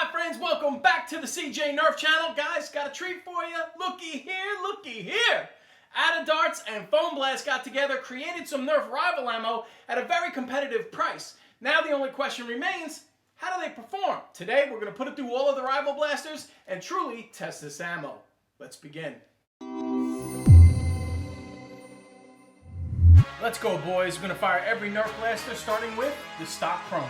my friends, welcome back to the Cj Nerf channel. Guys, got a treat for you. Looky here, looky here. Out of Darts and Foamblast got together, created some Nerf Rival Ammo at a very competitive price. Now the only question remains, how do they perform? Today we're going to put it through all of the Rival Blasters and truly test this ammo. Let's begin. Let's go, boys. We're going to fire every Nerf Blaster starting with the stock Chronos.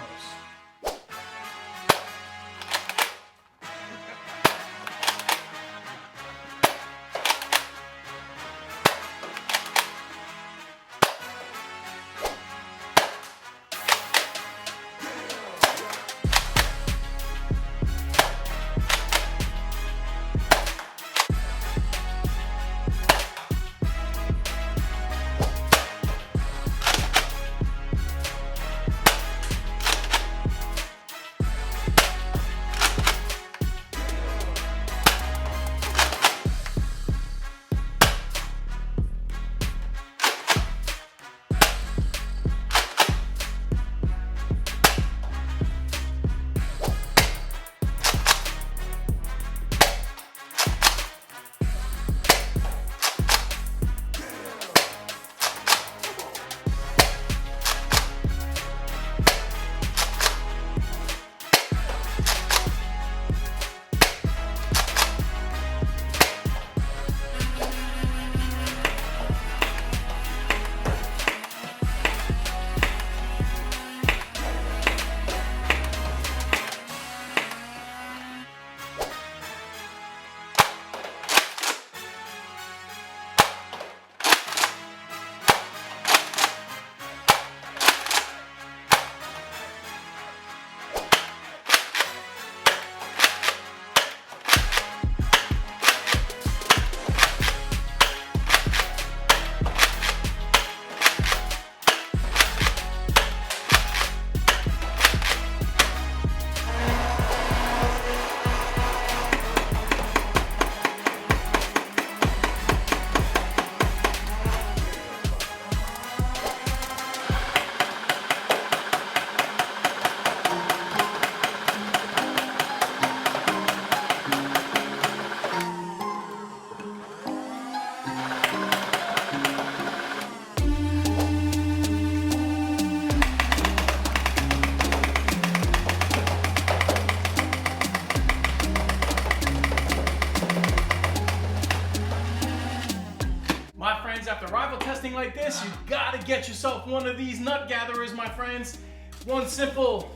After rival testing like this, you gotta get yourself one of these nut gatherers, my friends. One simple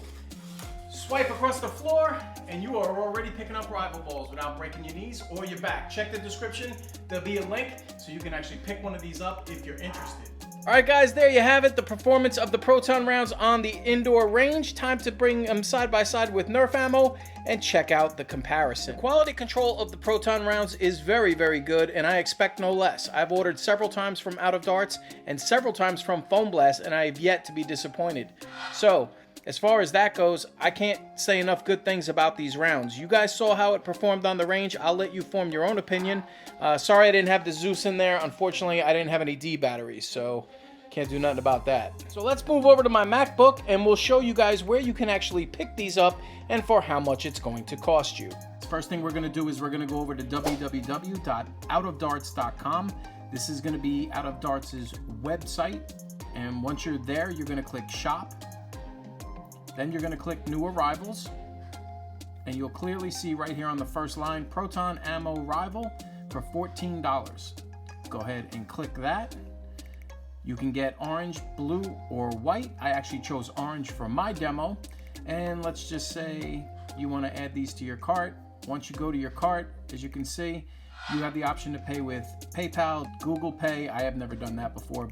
swipe across the floor and you are already picking up rival balls without breaking your knees or your back. Check the description, there'll be a link so you can actually pick one of these up if you're interested. Alright guys, there you have it, the performance of the Proton rounds on the indoor range. Time to bring them side by side with Nerf ammo and check out the comparison. The quality control of the Proton rounds is very, very good, and I expect no less. I've ordered several times from Out of Darts and several times from Foamblast, and I have yet to be disappointed. So, as far as that goes, I can't say enough good things about these rounds. You guys saw how it performed on the range. I'll let you form your own opinion. Sorry I didn't have the Zeus in there. Unfortunately, I didn't have any D batteries, so can't do nothing about that. So let's move over to my MacBook and we'll show you guys where you can actually pick these up and for how much it's going to cost you. First thing we're going to do is we're going to go over to www.outofdarts.com. This is going to be Out of Darts' website, and once you're there, you're going to click Shop. Then you're going to click New Arrivals, and you'll clearly see right here on the first line, Proton Ammo Rival for $14. Go ahead and click that. You can get orange, blue, or white. I actually chose orange for my demo. And let's just say you want to add these to your cart. Once you go to your cart, as you can see, you have the option to pay with PayPal, Google Pay. I have never done that before,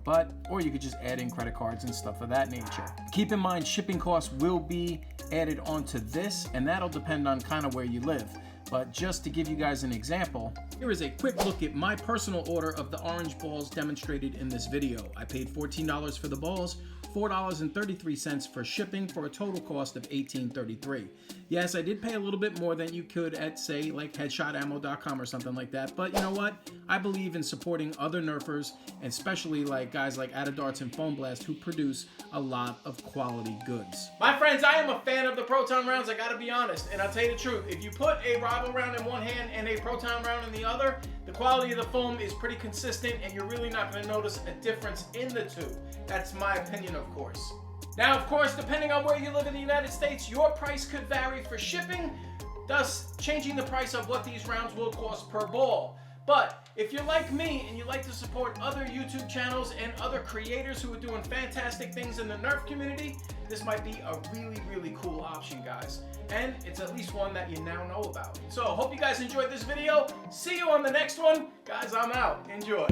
or you could just add in credit cards and stuff of that nature. Keep in mind, shipping costs will be added onto this, and that'll depend on kind of where you live. But just to give you guys an example, here is a quick look at my personal order of the orange balls demonstrated in this video. I paid $14 for the balls, $4.33 for shipping, for a total cost of $18.33. Yes, I did pay a little bit more than you could at, say, like headshotammo.com or something like that, but you know what? I believe in supporting other Nerfers, and especially like guys like outofdarts and foamblast who produce a lot of quality goods. My friends, I am a fan of the Proton rounds, I gotta be honest, and I'll tell you the truth. If you put a Rival round in one hand and a Proton round in the other, the quality of the foam is pretty consistent and you're really not gonna notice a difference in the two. That's my opinion, of course. Now, of course, depending on where you live in the United States, your price could vary for shipping, thus changing the price of what these rounds will cost per ball. But if you're like me and you like to support other YouTube channels and other creators who are doing fantastic things in the Nerf community, this might be a really, really cool option, guys. And it's at least one that you now know about. So, hope you guys enjoyed this video. See you on the next one. Guys, I'm out. Enjoy.